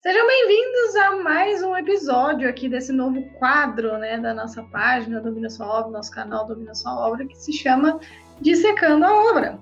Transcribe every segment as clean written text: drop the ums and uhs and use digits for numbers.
Sejam bem-vindos a mais um episódio aqui desse novo quadro, né, da nossa página Domina Sua Obra, nosso canal Domina Sua Obra, que se chama Dissecando a Obra.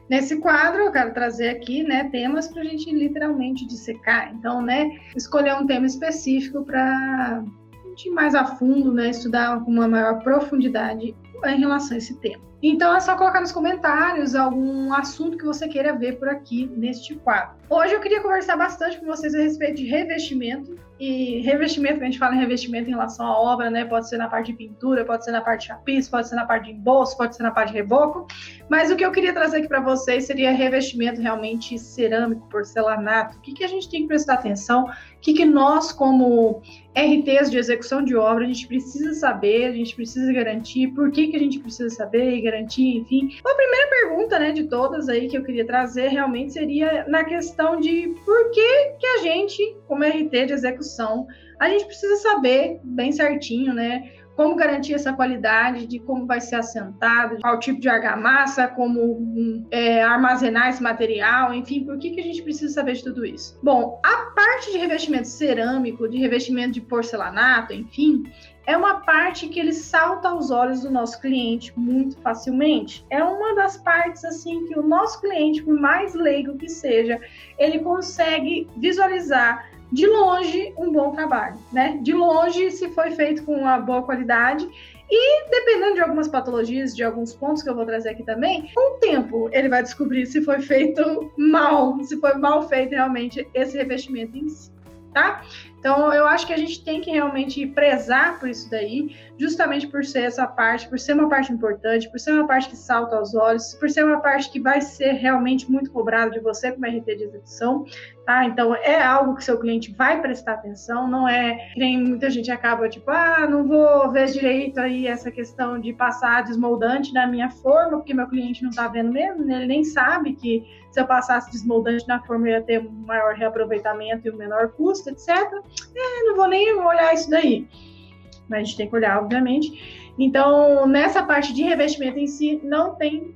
Nesse quadro, eu quero trazer aqui, né, temas para a gente literalmente dissecar. Então, né, escolher um tema específico para a gente ir mais a fundo, né, estudar com uma maior profundidade em relação a esse tema. Então, é só colocar nos comentários algum assunto que você queira ver por aqui neste quadro. Hoje eu queria conversar bastante com vocês a respeito de revestimento. E revestimento, quando a gente fala em revestimento em relação à obra, né? Pode ser na parte de pintura, pode ser na parte de chapiz, pode ser na parte de embolso, pode ser na parte de reboco. Mas o que eu queria trazer aqui para vocês seria revestimento realmente cerâmico, porcelanato. O que a gente tem que prestar atenção? O que nós, como RTs de execução de obra, a gente precisa saber, a gente precisa garantir, por que a gente precisa saber e garantir, enfim. A primeira pergunta, né, de todas aí que eu queria trazer realmente seria na questão de por que a gente, como RT de execução, a gente precisa saber bem certinho, né, como garantir essa qualidade, de como vai ser assentado, qual tipo de argamassa, como armazenar esse material, enfim, por que a gente precisa saber de tudo isso? Bom, a parte de revestimento cerâmico, de revestimento de porcelanato, enfim, é uma parte que ele salta aos olhos do nosso cliente muito facilmente. É uma das partes, assim, que o nosso cliente, por mais leigo que seja, ele consegue visualizar de longe um bom trabalho, né? De longe, se foi feito com uma boa qualidade. E dependendo de algumas patologias, de alguns pontos que eu vou trazer aqui também, com o tempo ele vai descobrir se foi feito mal, se foi mal feito realmente esse revestimento em si, tá? Então, eu acho que a gente tem que realmente prezar por isso daí, justamente por ser essa parte, por ser uma parte importante, por ser uma parte que salta aos olhos, por ser uma parte que vai ser realmente muito cobrada de você como RT de execução, tá? Então, é algo que seu cliente vai prestar atenção, não é que nem muita gente acaba, tipo, não vou ver direito aí essa questão de passar desmoldante na minha forma, porque meu cliente não tá vendo mesmo, né? Ele nem sabe que se eu passasse desmoldante na forma, eu ia ter um maior reaproveitamento e um menor custo, etc. Não vou nem olhar isso daí. Mas a gente tem que olhar, obviamente. Então, nessa parte de revestimento em si, não tem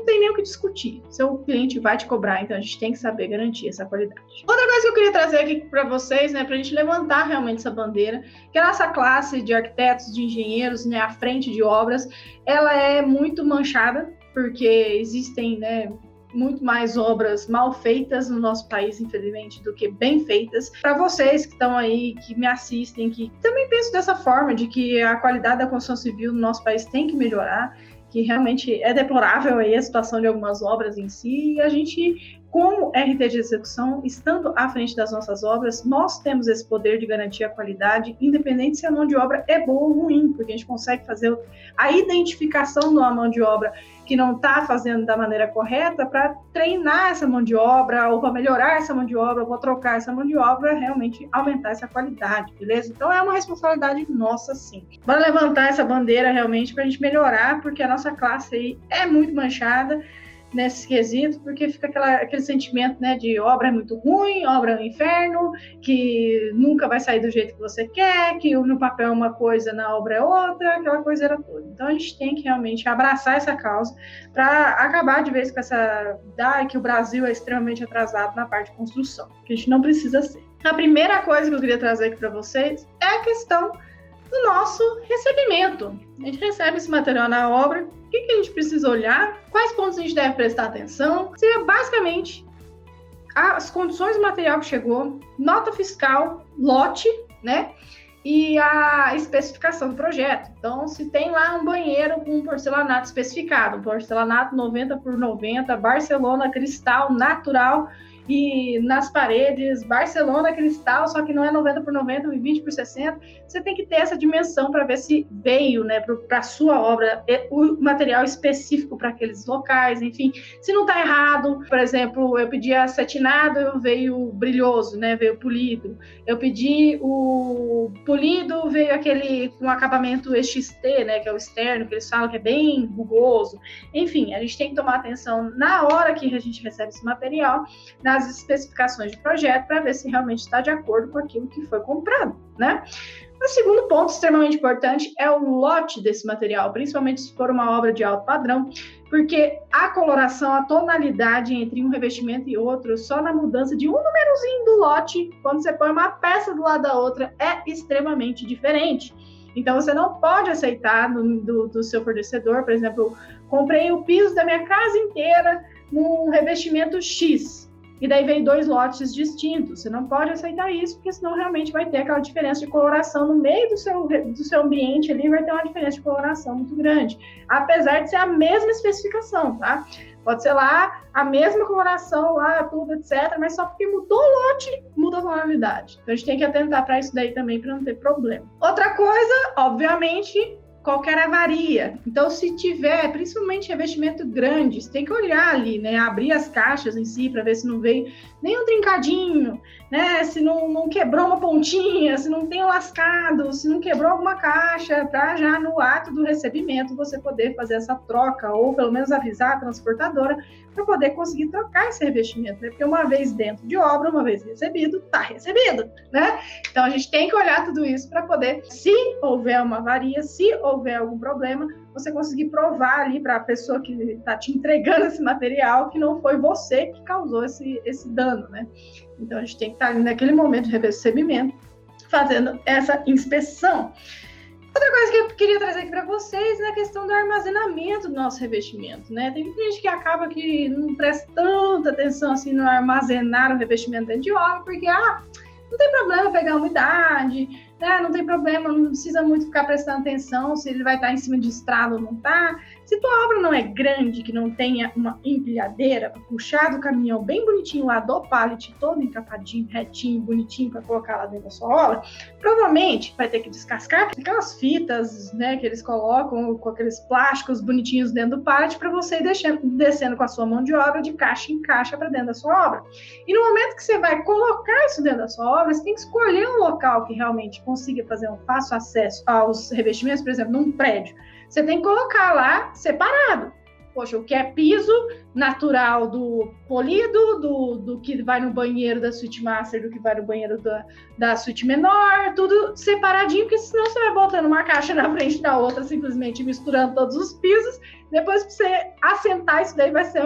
nem o que discutir. Seu cliente vai te cobrar, então a gente tem que saber garantir essa qualidade. Outra coisa que eu queria trazer aqui para vocês, né, para a gente levantar realmente essa bandeira, que a nossa classe de arquitetos, de engenheiros, né, à frente de obras, ela é muito manchada, porque existem, né, muito mais obras mal feitas no nosso país, infelizmente, do que bem feitas. Para vocês que estão aí, que me assistem, que também pensam dessa forma, de que a qualidade da construção civil no nosso país tem que melhorar, que realmente é deplorável aí a situação de algumas obras em si, e a gente, como RT de execução, estando à frente das nossas obras, nós temos esse poder de garantir a qualidade, independente se a mão de obra é boa ou ruim, porque a gente consegue fazer a identificação de uma mão de obra que não está fazendo da maneira correta para treinar essa mão de obra, ou para melhorar essa mão de obra, ou para trocar essa mão de obra, realmente aumentar essa qualidade, beleza? Então é uma responsabilidade nossa, sim. Bora levantar essa bandeira realmente para a gente melhorar, porque a nossa classe aí é muito manchada nesse quesito, porque fica aquele sentimento, né, de obra é muito ruim, obra é um inferno, que nunca vai sair do jeito que você quer, que no papel é uma coisa, na obra é outra, aquela coisa era toda. Então a gente tem que realmente abraçar essa causa para acabar de vez com essa ideia que o Brasil é extremamente atrasado na parte de construção, que a gente não precisa ser. A primeira coisa que eu queria trazer aqui para vocês é a questão do nosso recebimento. A gente recebe esse material na obra, o que a gente precisa olhar, quais pontos a gente deve prestar atenção, seria basicamente as condições do material que chegou, nota fiscal, lote, né? E a especificação do projeto. Então, se tem lá um banheiro com um porcelanato especificado, um porcelanato 90 por 90, Barcelona cristal natural, e nas paredes, Barcelona cristal, só que não é 90 por 90, 20 por 60, você tem que ter essa dimensão para ver se veio, né, para a sua obra, o material específico para aqueles locais, enfim, se não está errado. Por exemplo, eu pedi acetinado, veio brilhoso, né, veio polido. Eu pedi o polido, veio aquele com acabamento XT, né, que é o externo, que eles falam que é bem rugoso. Enfim, a gente tem que tomar atenção na hora que a gente recebe esse material, nas as especificações de projeto para ver se realmente está de acordo com aquilo que foi comprado, né? O segundo ponto extremamente importante é o lote desse material, principalmente se for uma obra de alto padrão, porque a coloração, a tonalidade entre um revestimento e outro, só na mudança de um númerozinho do lote, quando você põe uma peça do lado da outra, é extremamente diferente. Então, você não pode aceitar do seu fornecedor, por exemplo, comprei o piso da minha casa inteira num revestimento X, e daí veio 2 lotes distintos. Você não pode aceitar isso, porque senão realmente vai ter aquela diferença de coloração no meio do seu ambiente ali, vai ter uma diferença de coloração muito grande, apesar de ser a mesma especificação, tá? Pode ser lá a mesma coloração, lá tudo, etc., mas só porque mudou o lote, muda a tonalidade. Então a gente tem que atentar para isso daí também, para não ter problema. Outra coisa, obviamente, qualquer avaria. Então, se tiver, principalmente revestimento grande, você tem que olhar ali, né? Abrir as caixas em si para ver se não veio nenhum trincadinho, né? Se não quebrou uma pontinha, se não tem lascado, se não quebrou alguma caixa, para já no ato do recebimento você poder fazer essa troca, ou pelo menos avisar a transportadora para poder conseguir trocar esse revestimento, né? Porque uma vez dentro de obra, uma vez recebido, está recebido, né? Então, a gente tem que olhar tudo isso para poder, se houver uma avaria, se houver algum problema, você conseguir provar ali para a pessoa que está te entregando esse material que não foi você que causou esse dano, né? Então, a gente tem que estar ali naquele momento de recebimento fazendo essa inspeção. Outra coisa que eu queria trazer aqui para vocês é a questão do armazenamento do nosso revestimento, né? Tem muita gente que acaba que não presta tanta atenção assim no armazenar o revestimento dentro de obra, porque não tem problema pegar umidade, né? Não tem problema, não precisa muito ficar prestando atenção se ele vai estar em cima de estrada ou não está. Se tua obra não é grande, que não tenha uma empilhadeira para puxar do caminhão bem bonitinho lá do pallet, todo encapadinho, retinho, bonitinho para colocar lá dentro da sua obra, provavelmente vai ter que descascar aquelas fitas, né, que eles colocam com aqueles plásticos bonitinhos dentro do pallet para você ir descendo com a sua mão de obra de caixa em caixa para dentro da sua obra. E no momento que você vai colocar isso dentro da sua obra, você tem que escolher um local que realmente consiga fazer um fácil acesso aos revestimentos, por exemplo, num prédio. Você tem que colocar lá separado. Poxa, o que é piso natural do polido, do que vai no banheiro da suíte master, do que vai no banheiro da suíte menor, tudo separadinho, porque senão você vai botando uma caixa na frente da outra, simplesmente misturando todos os pisos. Depois, para você assentar isso daí, vai ser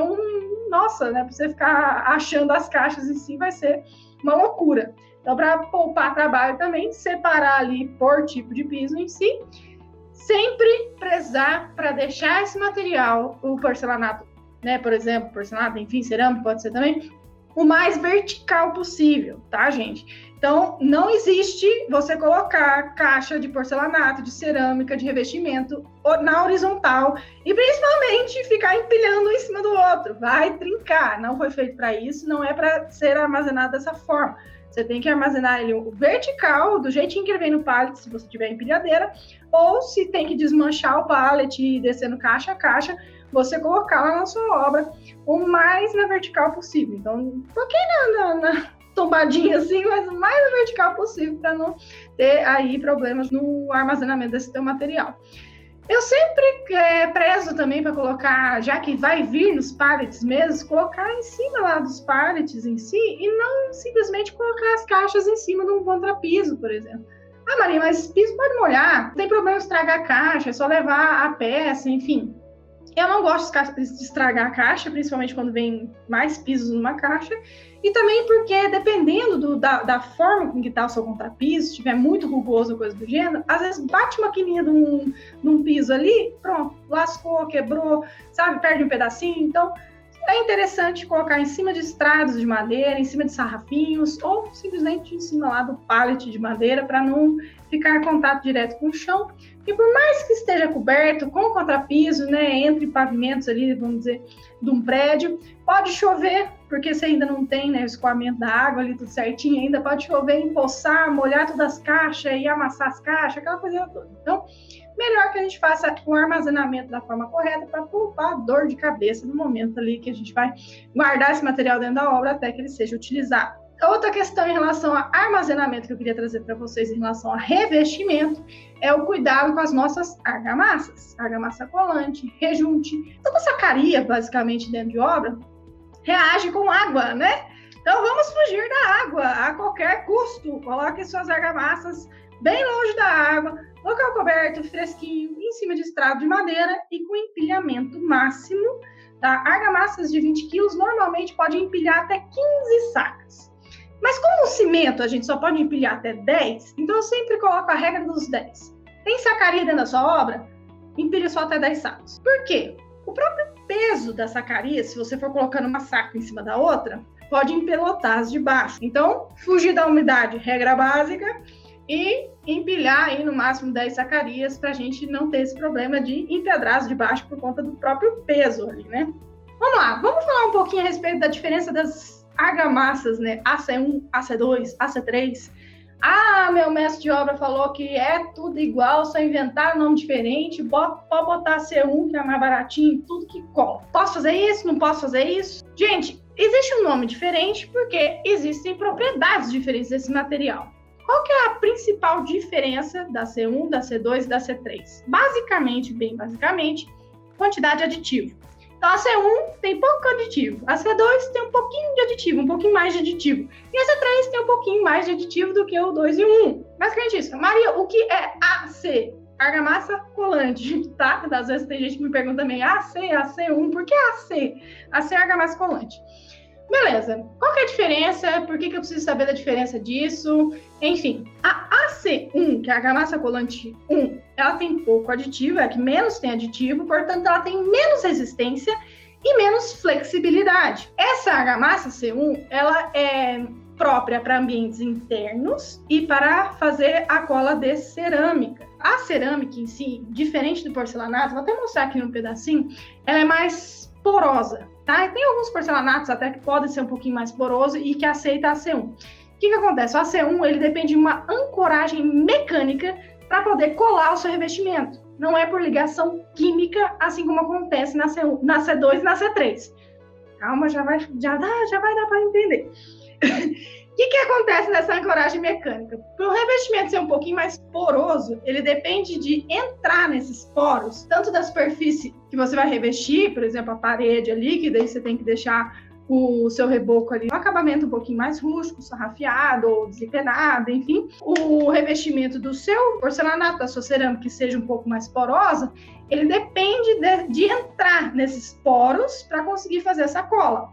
nossa, né? Para você ficar achando as caixas em si, vai ser uma loucura. Então, para poupar trabalho também, separar ali por tipo de piso em si, sempre prezar para deixar esse material, o porcelanato, né, por exemplo, porcelanato, enfim, cerâmica pode ser também, o mais vertical possível, tá, gente? Então, não existe você colocar caixa de porcelanato, de cerâmica, de revestimento na horizontal e principalmente ficar empilhando um em cima do outro. Vai trincar, não foi feito para isso, não é para ser armazenado dessa forma. Você tem que armazenar ele vertical, do jeitinho que ele vem no pallet, se você tiver empilhadeira, ou se tem que desmanchar o pallet e descendo caixa a caixa, você colocar lá na sua obra o mais na vertical possível. Então, um pouquinho na tombadinha assim, mas o mais na vertical possível para não ter aí problemas no armazenamento desse teu material. Eu sempre prezo também para colocar, já que vai vir nos pallets mesmo, colocar em cima lá dos pallets em si e não simplesmente colocar as caixas em cima de um contrapiso, por exemplo. Ah, Maria, mas piso pode molhar, não tem problema estragar a caixa, é só levar a peça, enfim. Eu não gosto de estragar a caixa, principalmente quando vem mais pisos numa caixa. E também porque, dependendo da forma com que está o seu contrapiso, se estiver muito rugoso ou coisa do gênero, às vezes bate uma quininha num piso ali, pronto, lascou, quebrou, sabe, perde um pedacinho. Então, é interessante colocar em cima de estrados de madeira, em cima de sarrafinhos, ou simplesmente em cima lá do pallet de madeira, para não ficar em contato direto com o chão. E por mais que esteja coberto com contrapiso, né, entre pavimentos ali, vamos dizer, de um prédio, pode chover, porque você ainda não tem, né, o escoamento da água ali tudo certinho, ainda pode chover, empoçar, molhar todas as caixas e amassar as caixas, aquela coisa toda. Então, melhor que a gente faça o armazenamento da forma correta para poupar dor de cabeça no momento ali que a gente vai guardar esse material dentro da obra até que ele seja utilizado. Outra questão em relação a armazenamento que eu queria trazer para vocês em relação a revestimento é o cuidado com as nossas argamassas, argamassa colante, rejunte, toda essa caria basicamente dentro de obra reage com água, né? Então, vamos fugir da água a qualquer custo. Coloque suas argamassas bem longe da água, local coberto, fresquinho, em cima de estrado de madeira e com empilhamento máximo. Tá? Argamassas de 20 quilos normalmente podem empilhar até 15 sacas. Mas como o cimento a gente só pode empilhar até 10, então eu sempre coloco a regra dos 10. Tem sacaria dentro da sua obra? Empilha só até 10 sacos. Por quê? O próprio peso da sacaria, se você for colocando uma saca em cima da outra, pode empelotar as de baixo. Então, fugir da umidade, regra básica, e empilhar aí no máximo 10 sacarias para a gente não ter esse problema de empedrar as de baixo por conta do próprio peso ali, né? Vamos lá, vamos falar um pouquinho a respeito da diferença das argamassas, né? AC1, AC2, AC3. Ah, meu mestre de obra falou que é tudo igual, só inventar nome diferente, pode botar C1, que é mais baratinho, tudo que cola. Posso fazer isso? Não posso fazer isso? Gente, existe um nome diferente porque existem propriedades diferentes desse material. Qual que é a principal diferença da C1, da C2 e da C3? Basicamente, bem basicamente, quantidade de aditivo. Então, a C1 tem pouco aditivo, a C2 tem um pouquinho de aditivo, um pouquinho mais de aditivo, e a C3 tem um pouquinho mais de aditivo do que o 2 e o 1. Basicamente isso. Maria, o que é AC? Argamassa colante, tá? Às vezes tem gente que me pergunta também, AC, AC1, por que AC? AC é argamassa colante. Beleza, qual que é a diferença? Por que eu preciso saber da diferença disso? Enfim, a AC1, que é a argamassa colante 1, ela tem pouco aditivo, é a que menos tem aditivo, portanto ela tem menos resistência e menos flexibilidade. Essa argamassa C1, ela é própria para ambientes internos e para fazer a cola de cerâmica. A cerâmica em si, diferente do porcelanato, vou até mostrar aqui um pedacinho, ela é mais porosa. Tá? Tem alguns porcelanatos até que podem ser um pouquinho mais poroso e que aceita a C1. O que acontece? O AC1 ele depende de uma ancoragem mecânica para poder colar o seu revestimento. Não é por ligação química, assim como acontece na C1, na C2 e na C3. Calma, já vai dar para entender. O que acontece nessa ancoragem mecânica? Para o revestimento ser um pouquinho mais poroso, ele depende de entrar nesses poros, tanto da superfície que você vai revestir, por exemplo, a parede ali, que daí você tem que deixar o seu reboco ali, um acabamento um pouquinho mais rústico, sarrafiado ou desempenado, enfim. O revestimento do seu porcelanato, da sua cerâmica, que seja um pouco mais porosa, ele depende de entrar nesses poros para conseguir fazer essa cola.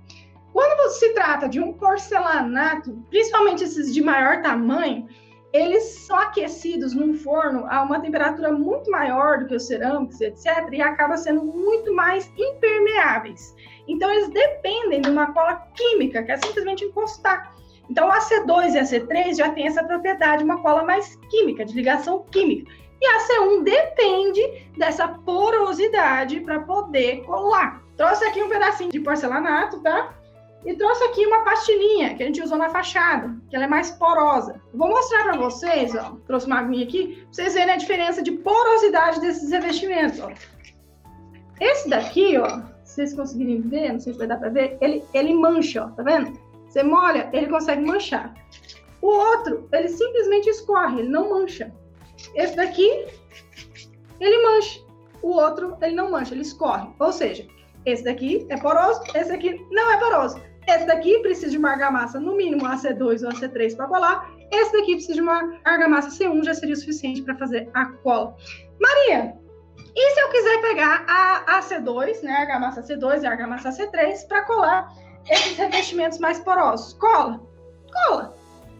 Quando se trata de um porcelanato, principalmente esses de maior tamanho, eles são aquecidos num forno a uma temperatura muito maior do que os cerâmicos, etc., e acabam sendo muito mais impermeáveis. Então, eles dependem de uma cola química, que é simplesmente encostar. Então, a C2 e a C3 já tem essa propriedade, uma cola mais química, de ligação química. E a C1 depende dessa porosidade para poder colar. Trouxe aqui um pedacinho de porcelanato, tá? E trouxe aqui uma pastilhinha que a gente usou na fachada, que ela é mais porosa. Eu vou mostrar para vocês, ó. Trouxe uma aguinha aqui, pra vocês verem a diferença de porosidade desses revestimentos, ó. Esse daqui, ó, se vocês conseguirem ver, não sei se vai dar para ver, ele mancha, ó, tá vendo? Você molha, ele consegue manchar. O outro, ele simplesmente escorre, ele não mancha. Esse daqui, ele mancha. O outro, ele não mancha, ele escorre. Ou seja, esse daqui é poroso, esse aqui não é poroso. Esse daqui precisa de uma argamassa, no mínimo a C2 ou a C3 para colar. Esse daqui precisa de uma argamassa C1, já seria o suficiente para fazer a cola. Maria, e se eu quiser pegar a C2, né, a argamassa C2 e a argamassa C3 para colar esses revestimentos mais porosos? Cola? Cola.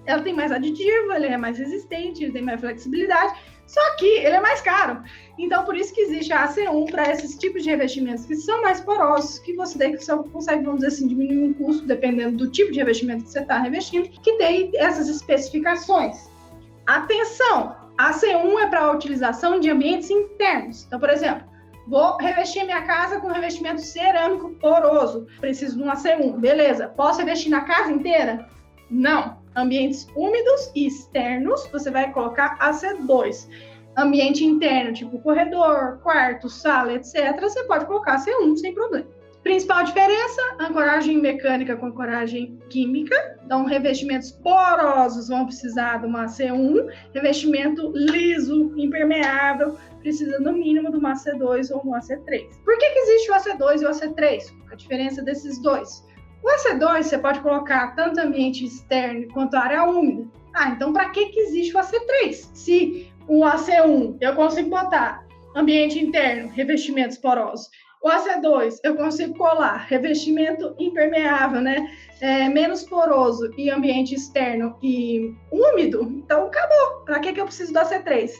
Ela tem mais aditivo, ele é mais resistente, ele tem mais flexibilidade, só que ele é mais caro. Então, por isso que existe a AC1 para esses tipos de revestimentos que são mais porosos, que você daí consegue, vamos dizer assim, diminuir o custo, dependendo do tipo de revestimento que você está revestindo, que tem essas especificações. Atenção! A AC1 é para a utilização de ambientes internos. Então, por exemplo, vou revestir minha casa com revestimento cerâmico poroso. Preciso de um AC1. Beleza. Posso revestir na casa inteira? Não. Ambientes úmidos e externos, você vai colocar AC2. Ambiente interno, tipo corredor, quarto, sala, etc., você pode colocar AC1 sem problema. Principal diferença, ancoragem mecânica com ancoragem química. Então, revestimentos porosos vão precisar de uma AC1. Revestimento liso, impermeável, precisa no mínimo de uma AC2 ou uma AC3. Por que existe o AC2 e o AC3? A diferença desses dois. O AC2 você pode colocar tanto ambiente externo quanto área úmida. Então para que existe o AC3? Se o AC1 eu consigo botar ambiente interno, revestimentos porosos. O AC2 eu consigo colar revestimento impermeável, né? Menos poroso e ambiente externo e úmido. Então acabou. Para que eu preciso do AC3?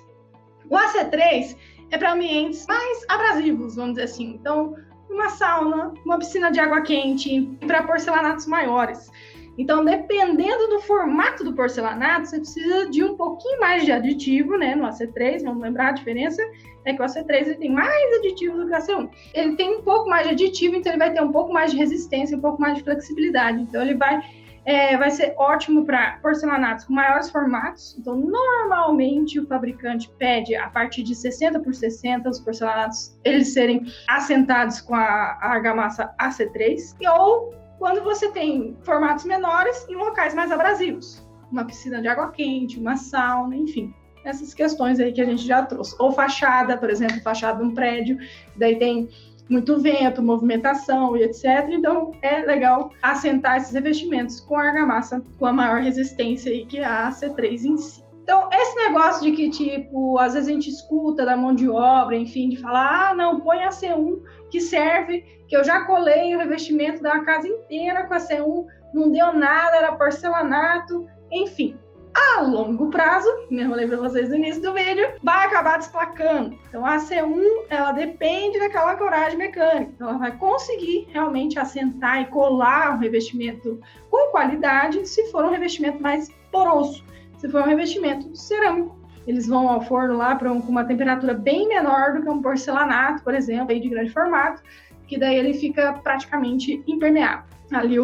O AC3 é para ambientes mais abrasivos, vamos dizer assim. Então, uma sauna, uma piscina de água quente, para porcelanatos maiores. Então, dependendo do formato do porcelanato, você precisa de um pouquinho mais de aditivo, né? No AC3, vamos lembrar a diferença, é que o AC3 ele tem mais aditivo do que o AC1. Ele tem um pouco mais de aditivo, então ele vai ter um pouco mais de resistência, um pouco mais de flexibilidade. Então, ele vai ser ótimo para porcelanatos com maiores formatos. Então, normalmente, o fabricante pede a partir de 60 por 60 os porcelanatos eles serem assentados com a argamassa AC3, ou quando você tem formatos menores em locais mais abrasivos. Uma piscina de água quente, uma sauna, enfim. Essas questões aí que a gente já trouxe. Ou fachada, por exemplo, fachada de um prédio, daí tem muito vento, movimentação e etc. Então, é legal assentar esses revestimentos com a argamassa com a maior resistência aí que a AC3 em si. Então, esse negócio de que, tipo, às vezes a gente escuta da mão de obra, enfim, de falar, não, põe a C1 que serve, que eu já colei o revestimento da casa inteira com a C1, não deu nada, era porcelanato, enfim. A longo prazo, como eu falei para vocês no início do vídeo, vai acabar desplacando. Então, a C1, ela depende daquela ancoragem mecânica. Então, ela vai conseguir realmente assentar e colar um revestimento com qualidade se for um revestimento mais poroso. Se for um revestimento cerâmico, eles vão ao forno lá com uma temperatura bem menor do que um porcelanato, por exemplo, aí de grande formato, que daí ele fica praticamente impermeável, ali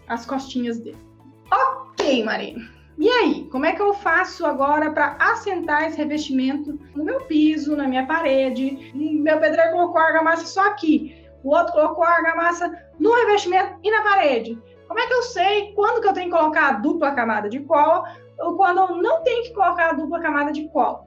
as costinhas dele. Ok, Marina. E aí, como é que eu faço agora para assentar esse revestimento no meu piso, na minha parede? Meu pedreiro colocou a argamassa só aqui, o outro colocou a argamassa no revestimento e na parede. Como é que eu sei quando que eu tenho que colocar a dupla camada de cola ou quando eu não tenho que colocar a dupla camada de cola?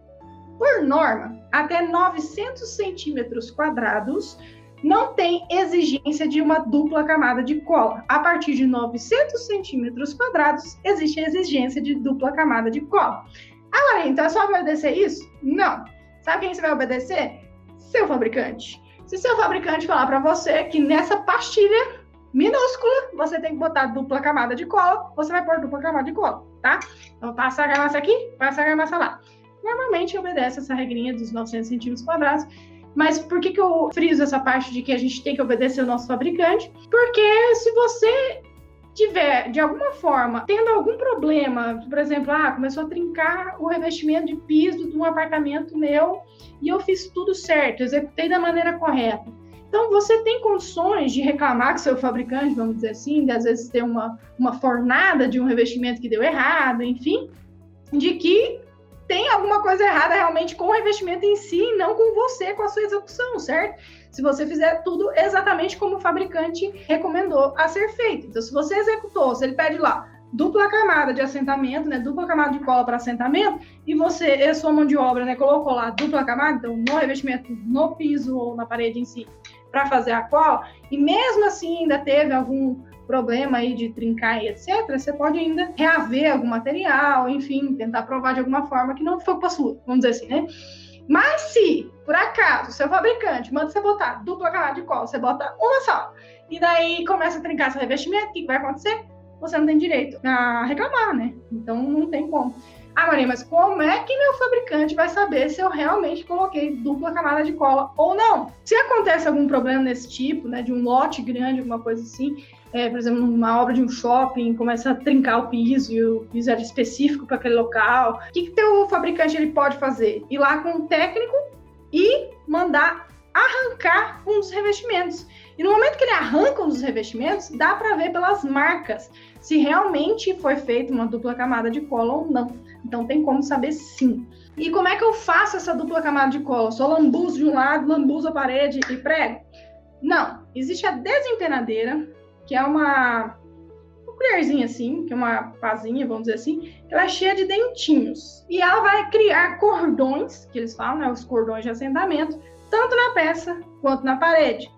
Por norma, até 900 centímetros quadrados não tem exigência de uma dupla camada de cola. A partir de 900 centímetros quadrados, existe a exigência de dupla camada de cola. Maria, então é só obedecer isso? Não. Sabe quem você vai obedecer? Seu fabricante. Se seu fabricante falar para você que nessa pastilha minúscula você tem que botar dupla camada de cola, você vai pôr dupla camada de cola, tá? Então passa a argamassa aqui, passa a argamassa lá. Normalmente obedece essa regrinha dos 900 centímetros quadrados. Mas por que eu friso essa parte de que a gente tem que obedecer o nosso fabricante? Porque se você tiver, de alguma forma, tendo algum problema, por exemplo, começou a trincar o revestimento de piso de um apartamento meu e eu fiz tudo certo, executei da maneira correta. Então, você tem condições de reclamar com seu fabricante, vamos dizer assim, de às vezes ter uma fornada de um revestimento que deu errado, enfim, de que tem alguma coisa errada realmente com o revestimento em si, e não com você, com a sua execução, certo? Se você fizer tudo exatamente como o fabricante recomendou a ser feito. Então, se você executou, se ele pede lá dupla camada de assentamento, né, dupla camada de cola para assentamento, e você, a sua mão de obra, né, colocou lá dupla camada, então no revestimento, no piso ou na parede em si, para fazer a cola, e mesmo assim ainda teve algum problema aí de trincar e etc., você pode ainda reaver algum material, enfim, tentar provar de alguma forma que não foi culpa sua, vamos dizer assim, né? Mas se, por acaso, o seu fabricante manda você botar dupla camada de cola, você bota uma só, e daí começa a trincar seu revestimento, o que vai acontecer? Você não tem direito a reclamar, né? Então não tem como. Maria, mas como é que meu fabricante vai saber se eu realmente coloquei dupla camada de cola ou não? Se acontece algum problema desse tipo, né, de um lote grande, alguma coisa assim, por exemplo, numa obra de um shopping, começa a trincar o piso e o piso era específico para aquele local, o que teu fabricante ele pode fazer? Ir lá com o técnico e mandar arrancar um dos revestimentos. E no momento que ele arranca um dos revestimentos, dá para ver pelas marcas se realmente foi feita uma dupla camada de cola ou não. Então tem como saber sim. E como é que eu faço essa dupla camada de cola? Só lambuzo de um lado, lambuzo a parede e prego? Não. Existe a desempenadeira, que é uma colherzinha assim, que é uma pazinha, vamos dizer assim, ela é cheia de dentinhos. E ela vai criar cordões, que eles falam, né, os cordões de assentamento, tanto na peça quanto na parede.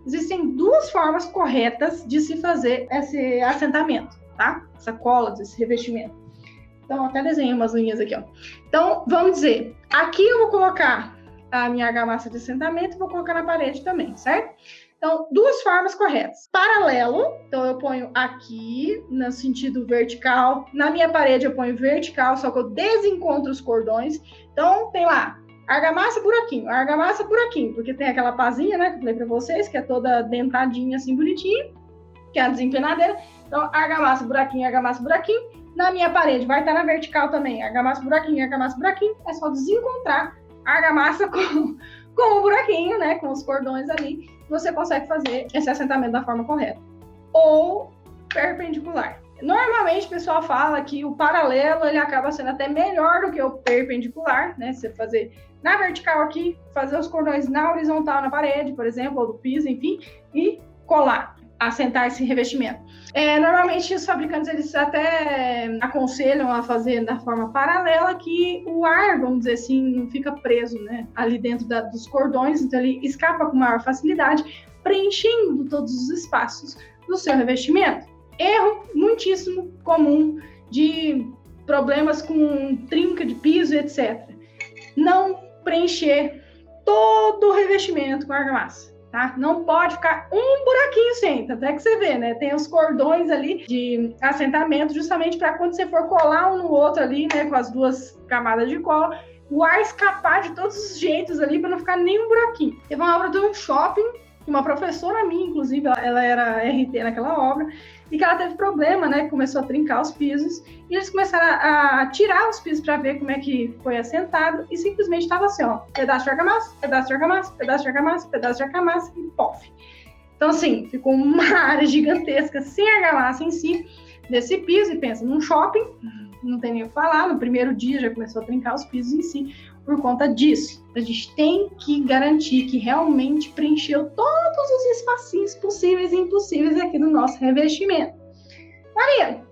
existem duas formas corretas de se fazer esse assentamento, tá? Essa cola, esse revestimento. Então, até desenhei umas linhas aqui, ó. Então, vamos dizer, aqui eu vou colocar a minha argamassa de assentamento e vou colocar na parede também, certo? Então, duas formas corretas. Paralelo, então eu ponho aqui no sentido vertical. Na minha parede eu ponho vertical, só que eu desencontro os cordões. Então, tem lá, argamassa, buraquinho, porque tem aquela pazinha, né, que eu falei pra vocês, que é toda dentadinha, assim, bonitinha, que é a desempenadeira. Então, argamassa, buraquinho. Na minha parede vai estar na vertical também, argamassa, buraquinho. É só desencontrar a argamassa com o buraquinho, né, com os cordões ali, você consegue fazer esse assentamento da forma correta. Ou perpendicular. Normalmente o pessoal fala que o paralelo ele acaba sendo até melhor do que o perpendicular, né? Você fazer na vertical aqui, fazer os cordões na horizontal na parede, por exemplo, ou do piso, enfim, e colar, assentar esse revestimento. Normalmente os fabricantes eles até aconselham a fazer da forma paralela que o ar, vamos dizer assim, não fica preso, né, ali dentro dos cordões, então ele escapa com maior facilidade, preenchendo todos os espaços do seu revestimento. Erro muitíssimo comum de problemas com trinca de piso, etc. Não preencher todo o revestimento com argamassa. Tá? Não pode ficar um buraquinho sem, até que você vê, né? Tem os cordões ali de assentamento, justamente para quando você for colar um no outro ali, né? Com as duas camadas de cola, o ar escapar de todos os jeitos ali para não ficar nenhum buraquinho. Teve uma obra de um shopping, uma professora minha, inclusive, ela era RT naquela obra, e que ela teve problema, né? Começou a trincar os pisos, e eles começaram a tirar os pisos para ver como é que foi assentado, e simplesmente estava assim, ó, pedaço de argamassa, e pof. Então, assim, ficou uma área gigantesca, sem argamassa em si, desse piso, e pensa, num shopping, não tem nem o que falar, no primeiro dia já começou a trincar os pisos em si, por conta disso. A gente tem que garantir que realmente preencheu todos os espacinhos possíveis e impossíveis aqui no nosso revestimento. Maria,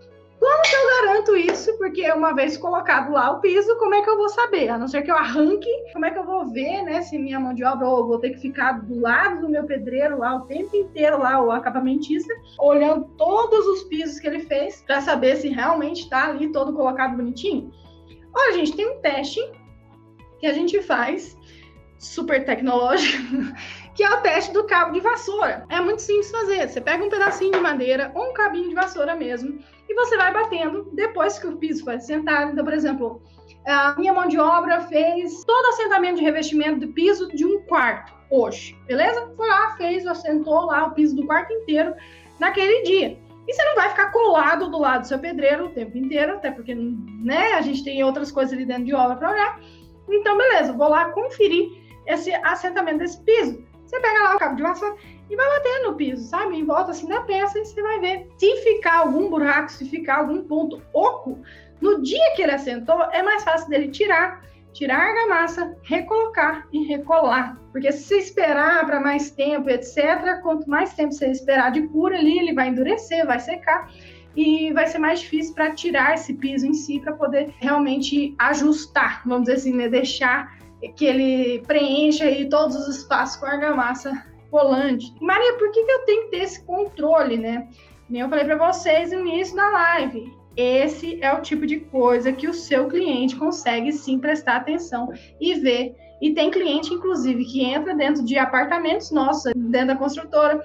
como que eu garanto isso? Porque uma vez colocado lá o piso, como é que eu vou saber? A não ser que eu arranque, como é que eu vou ver, né, se minha mão de obra, ou eu vou ter que ficar do lado do meu pedreiro lá o tempo inteiro, lá o acabamentista, olhando todos os pisos que ele fez, para saber se realmente está ali todo colocado bonitinho? Olha, gente, tem um teste que a gente faz, super tecnológico, que é o teste do cabo de vassoura. É muito simples fazer. Você pega um pedacinho de madeira ou um cabinho de vassoura mesmo e você vai batendo depois que o piso foi assentado. Então, por exemplo, a minha mão de obra fez todo o assentamento de revestimento do piso de um quarto hoje, beleza? Foi lá, fez, assentou lá o piso do quarto inteiro naquele dia. E você não vai ficar colado do lado do seu pedreiro o tempo inteiro, até porque, né, a gente tem outras coisas ali dentro de obra para olhar. Então, beleza, vou lá conferir esse assentamento desse piso. Você pega lá o cabo de vassoura e vai batendo no piso, sabe? Em volta assim da peça e você vai ver. Se ficar algum buraco, se ficar algum ponto oco, no dia que ele assentou, é mais fácil dele tirar a argamassa, recolocar e recolar. Porque se você esperar para mais tempo, etc., quanto mais tempo você esperar de cura ali, ele vai endurecer, vai secar. E vai ser mais difícil para tirar esse piso em si, para poder realmente ajustar, vamos dizer assim, né? Deixar que ele preencha aí todos os espaços com argamassa colante. Maria, por que eu tenho que ter esse controle, né? Nem eu falei para vocês no início da live. Esse é o tipo de coisa que o seu cliente consegue sim prestar atenção e ver. E tem cliente, inclusive, que entra dentro de apartamentos nossos, dentro da construtora,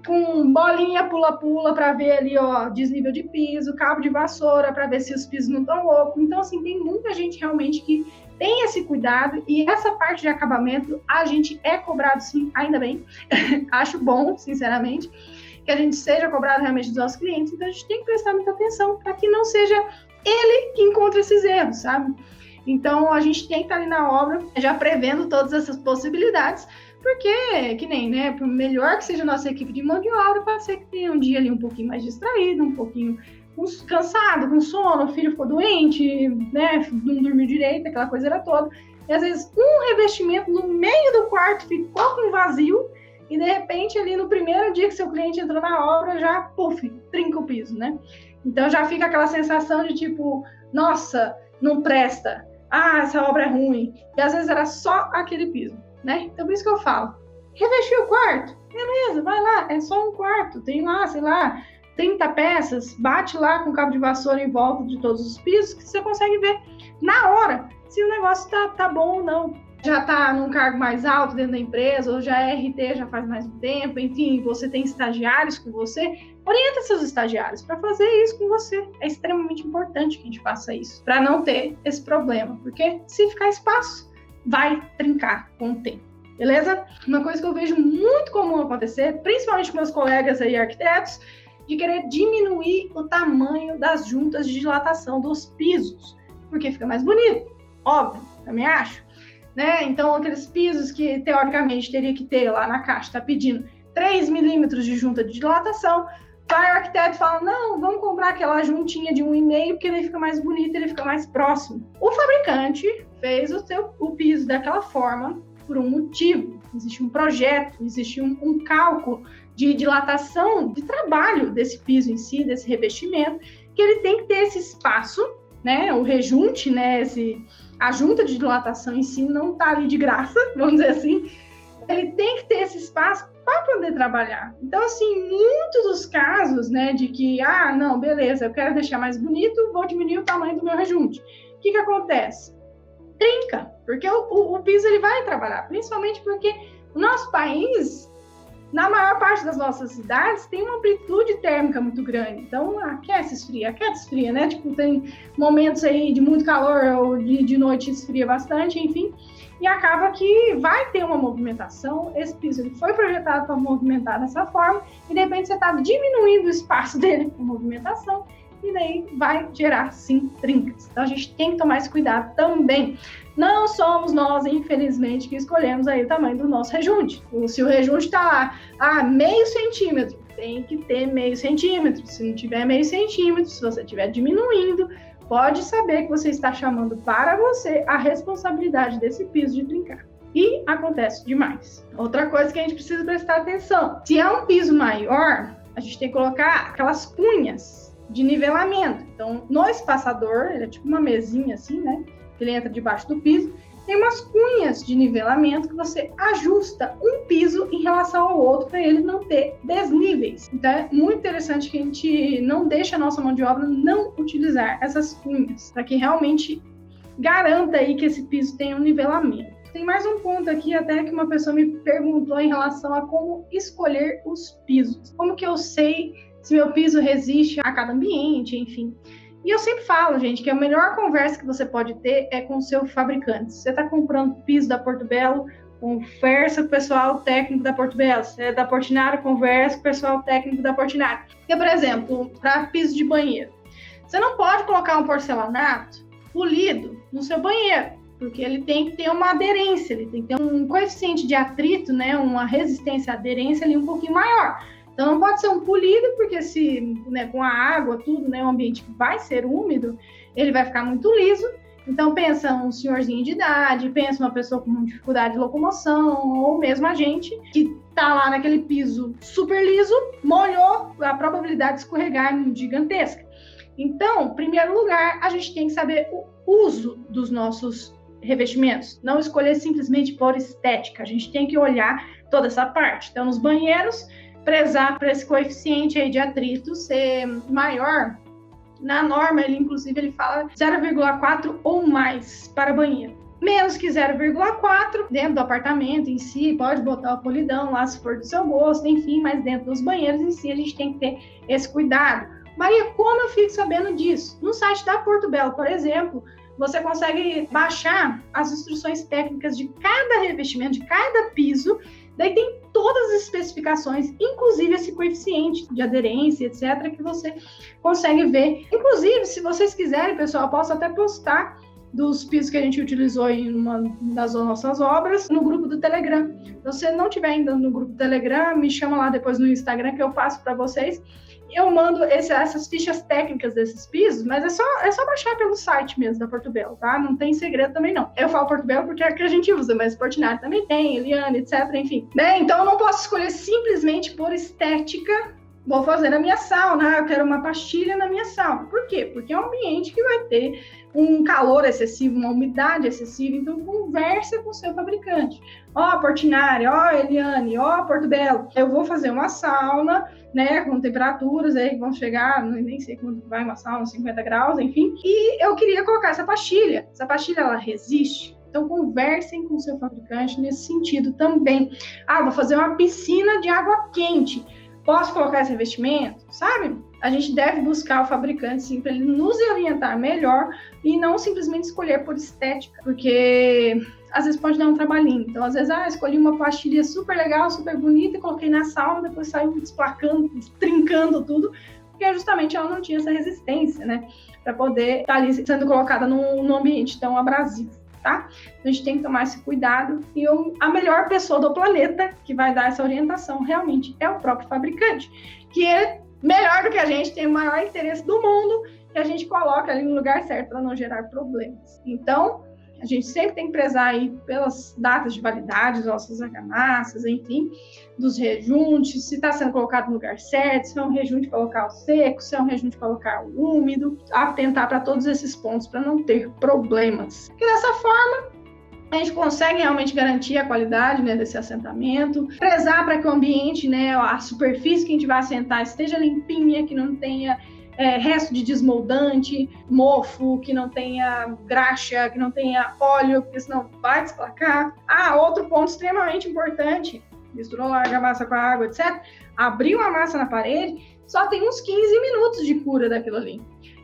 com bolinha pula-pula para ver ali, ó, desnível de piso, cabo de vassoura para ver se os pisos não estão ocos. Então, assim, tem muita gente realmente que tem esse cuidado e essa parte de acabamento a gente é cobrado sim, ainda bem. Acho bom, sinceramente, que a gente seja cobrado realmente dos nossos clientes. Então, a gente tem que prestar muita atenção para que não seja ele que encontre esses erros, sabe? Então, a gente tem que estar ali na obra já prevendo todas essas possibilidades. Porque, que nem, né, por melhor que seja a nossa equipe de mão de obra, pode ser que tenha um dia ali um pouquinho mais distraído, um pouquinho cansado, com sono, o filho ficou doente, né, não dormiu direito, aquela coisa era toda. E às vezes um revestimento no meio do quarto ficou com vazio e de repente ali no primeiro dia que seu cliente entrou na obra já, puf, trinca o piso, né? Então já fica aquela sensação de tipo, nossa, não presta, essa obra é ruim. E às vezes era só aquele piso. Né? Então, por isso que eu falo, Revestir o quarto? Beleza, vai lá, é só um quarto, tem lá, sei lá, 30 peças, bate lá com cabo de vassoura em volta de todos os pisos que você consegue ver na hora se o negócio tá bom ou não. Já está num cargo mais alto dentro da empresa, ou já é RT, já faz mais um tempo, enfim, você tem estagiários com você, orienta seus estagiários para fazer isso com você. É extremamente importante que a gente faça isso, para não ter esse problema, porque se ficar espaço, vai trincar com o tempo. Beleza? Uma coisa que eu vejo muito comum acontecer, principalmente com meus colegas aí arquitetos, de querer diminuir o tamanho das juntas de dilatação dos pisos, porque fica mais bonito, óbvio, também acho, né? Então, aqueles pisos que, teoricamente, teria que ter lá na caixa, está pedindo 3 milímetros de junta de dilatação, vai o arquiteto e fala, não, vamos comprar aquela juntinha de 1,5, porque ele fica mais bonito, ele fica mais próximo. O fabricante fez o piso daquela forma por um motivo. Existe um projeto, existe um cálculo de dilatação, de trabalho desse piso em si, desse revestimento, que ele tem que ter esse espaço, né, o rejunte, né, a junta de dilatação em si não está ali de graça, vamos dizer assim, ele tem que ter esse espaço para poder trabalhar. Então, assim, muitos dos casos, né, de que, não, beleza, eu quero deixar mais bonito, vou diminuir o tamanho do meu rejunte. O que acontece? Trinca, porque o piso ele vai trabalhar, principalmente porque o nosso país, na maior parte das nossas cidades, tem uma amplitude térmica muito grande. Então, aquece, esfria, né? Tipo, tem momentos aí de muito calor ou de noite esfria bastante, enfim. E acaba que vai ter uma movimentação. Esse piso ele foi projetado para movimentar dessa forma e, de repente, você está diminuindo o espaço dele com movimentação e daí vai gerar, sim, trincas. Então, a gente tem que tomar esse cuidado também. Não somos nós, infelizmente, que escolhemos aí o tamanho do nosso rejunte. Se o rejunte está lá, meio centímetro, tem que ter meio centímetro. Se não tiver meio centímetro, se você estiver diminuindo, pode saber que você está chamando para você a responsabilidade desse piso de trincar. E acontece demais. Outra coisa que a gente precisa prestar atenção. Se é um piso maior, a gente tem que colocar aquelas cunhas de nivelamento. Então, no espaçador, ele é tipo uma mesinha assim, né? Que ele entra debaixo do piso, tem umas cunhas de nivelamento que você ajusta um piso em relação ao outro para ele não ter desníveis. Então é muito interessante que a gente não deixe a nossa mão de obra não utilizar essas cunhas, para que realmente garanta aí que esse piso tenha um nivelamento. Tem mais um ponto aqui até que uma pessoa me perguntou em relação a como escolher os pisos. Como que eu sei se meu piso resiste a cada ambiente, enfim. E eu sempre falo, gente, que a melhor conversa que você pode ter é com o seu fabricante. Se você está comprando piso da Porto Belo, conversa com o pessoal técnico da Porto Belo. Se é da Portinari, conversa com o pessoal técnico da Portinari. Porque, por exemplo, para piso de banheiro, você não pode colocar um porcelanato polido no seu banheiro, porque ele tem que ter uma aderência, ele tem que ter um coeficiente de atrito, né, uma resistência à aderência ali um pouquinho maior. Então, não pode ser um polido, porque se, né, com a água, tudo, né, o ambiente vai ser úmido, ele vai ficar muito liso. Então, pensa um senhorzinho de idade, pensa uma pessoa com dificuldade de locomoção, ou mesmo a gente, que tá lá naquele piso super liso, molhou, a probabilidade de escorregar é gigantesca. Então, em primeiro lugar, a gente tem que saber o uso dos nossos revestimentos. Não escolher simplesmente por estética, a gente tem que olhar toda essa parte. Então, nos banheiros, prezar para esse coeficiente aí de atrito ser maior. Na norma, ele fala 0,4 ou mais para banheiro. Menos que 0,4 dentro do apartamento em si, pode botar o polidão lá se for do seu gosto, enfim, mas dentro dos banheiros em si a gente tem que ter esse cuidado. Maria, como eu fico sabendo disso? No site da Porto Belo, por exemplo, você consegue baixar as instruções técnicas de cada revestimento, de cada piso. Daí tem todas as especificações, inclusive esse coeficiente de aderência, etc., que você consegue ver. Inclusive, se vocês quiserem, pessoal, eu posso até postar dos pisos que a gente utilizou em uma das nossas obras no grupo do Telegram. Então, se você não estiver ainda no grupo do Telegram, me chama lá depois no Instagram que eu passo para vocês. Eu mando essas fichas técnicas desses pisos, mas é só baixar pelo site mesmo da Porto Belo, tá? Não tem segredo também, não. Eu falo Porto Belo porque é que a gente usa, mas Portinari também tem, Eliane, etc, enfim. Né? Então, eu não posso escolher simplesmente por estética vou fazer a minha sauna, eu quero uma pastilha na minha sauna. Por quê? Porque é um ambiente que vai ter um calor excessivo, uma umidade excessiva, então conversa com o seu fabricante. Ó, Portinari, ó, Eliane, ó, Porto Belo, eu vou fazer uma sauna, né, com temperaturas aí que vão chegar, nem sei quanto vai uma sauna, 50 graus, enfim, e eu queria colocar essa pastilha. Essa pastilha, ela resiste? Então, conversem com o seu fabricante nesse sentido também. Ah, vou fazer uma piscina de água quente. Posso colocar esse revestimento? Sabe? A gente deve buscar o fabricante, sim, para ele nos orientar melhor e não simplesmente escolher por estética, porque às vezes pode dar um trabalhinho. Então, às vezes, escolhi uma pastilha super legal, super bonita e coloquei na sauna, depois saiu desplacando, trincando tudo, porque justamente ela não tinha essa resistência, né? Para poder estar ali sendo colocada num ambiente tão abrasivo. Tá? A gente tem que tomar esse cuidado e a melhor pessoa do planeta que vai dar essa orientação realmente é o próprio fabricante, que é melhor do que a gente, tem o maior interesse do mundo que a gente coloca ali no lugar certo para não gerar problemas. Então, a gente sempre tem que prezar aí pelas datas de validade das nossas argamassas, enfim, dos rejuntes, se está sendo colocado no lugar certo, se é um rejunte para local seco, se é um rejunte para local úmido, atentar para todos esses pontos para não ter problemas. E dessa forma, a gente consegue realmente garantir a qualidade, né, desse assentamento, prezar para que o ambiente, né, a superfície que a gente vai assentar esteja limpinha, que não tenha resto de desmoldante, mofo, que não tenha graxa, que não tenha óleo, porque senão vai desplacar. Outro ponto extremamente importante, misturou a argamassa com a água, etc. Abriu a massa na parede, só tem uns 15 minutos de cura daquilo ali.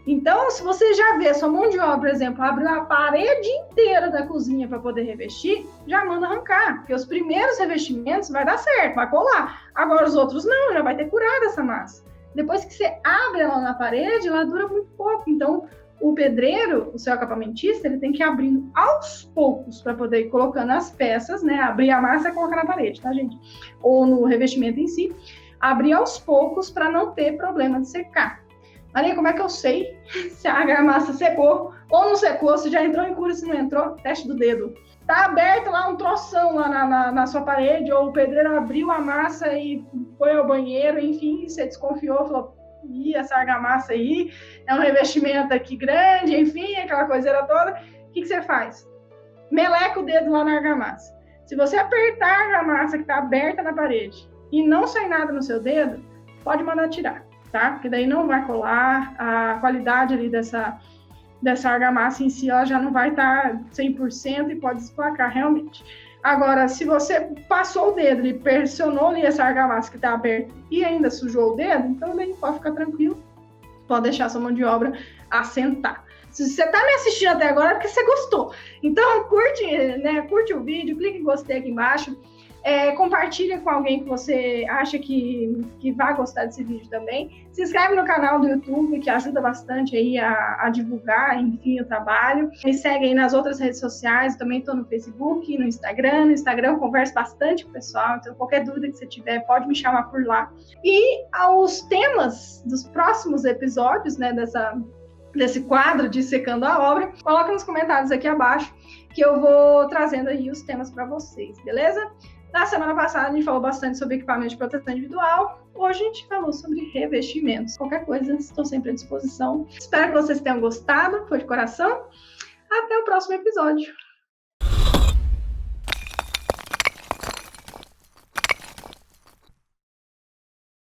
Então, se você já vê sua mão de obra, por exemplo, abriu a parede inteira da cozinha para poder revestir, já manda arrancar, porque os primeiros revestimentos vai dar certo, vai colar. Agora os outros não, já vai ter curado essa massa. Depois que você abre ela na parede, ela dura muito pouco. Então, o pedreiro, o seu acapamentista, ele tem que ir abrindo aos poucos para poder ir colocando as peças, né? Abrir a massa e colocar na parede, tá, gente? Ou no revestimento em si. Abrir aos poucos para não ter problema de secar. Maria, como é que eu sei se a argamassa secou ou não secou? Se já entrou em cura, se não entrou? Teste do dedo. Tá aberto lá um troção lá na sua parede, ou o pedreiro abriu a massa e foi ao banheiro, enfim, você desconfiou, falou, essa argamassa aí, é um revestimento aqui grande, enfim, aquela coiseira toda. O que você faz? Meleca o dedo lá na argamassa. Se você apertar a argamassa que está aberta na parede e não sair nada no seu dedo, pode mandar tirar, tá? Porque daí não vai colar, a qualidade ali dessa argamassa em si, ela já não vai estar 100% e pode desplacar realmente. Agora, se você passou o dedo e pressionou ali essa argamassa que está aberta e ainda sujou o dedo, então daí pode ficar tranquilo, pode deixar sua mão de obra assentar. Se você está me assistindo até agora é porque você gostou. Então, curte o vídeo, clique em gostei aqui embaixo. Compartilha com alguém que você acha que vai gostar desse vídeo também. Se inscreve no canal do YouTube, que ajuda bastante aí a divulgar, enfim, o trabalho. Me segue aí nas outras redes sociais, também estou no Facebook, no Instagram. No Instagram eu converso bastante com o pessoal, então qualquer dúvida que você tiver, pode me chamar por lá. E aos temas dos próximos episódios, né, desse quadro de Secando a Obra, coloca nos comentários aqui abaixo, que eu vou trazendo aí os temas para vocês, beleza? Na semana passada a gente falou bastante sobre equipamento de proteção individual, hoje a gente falou sobre revestimentos. Qualquer coisa, estou sempre à disposição. Espero que vocês tenham gostado, foi de coração. Até o próximo episódio.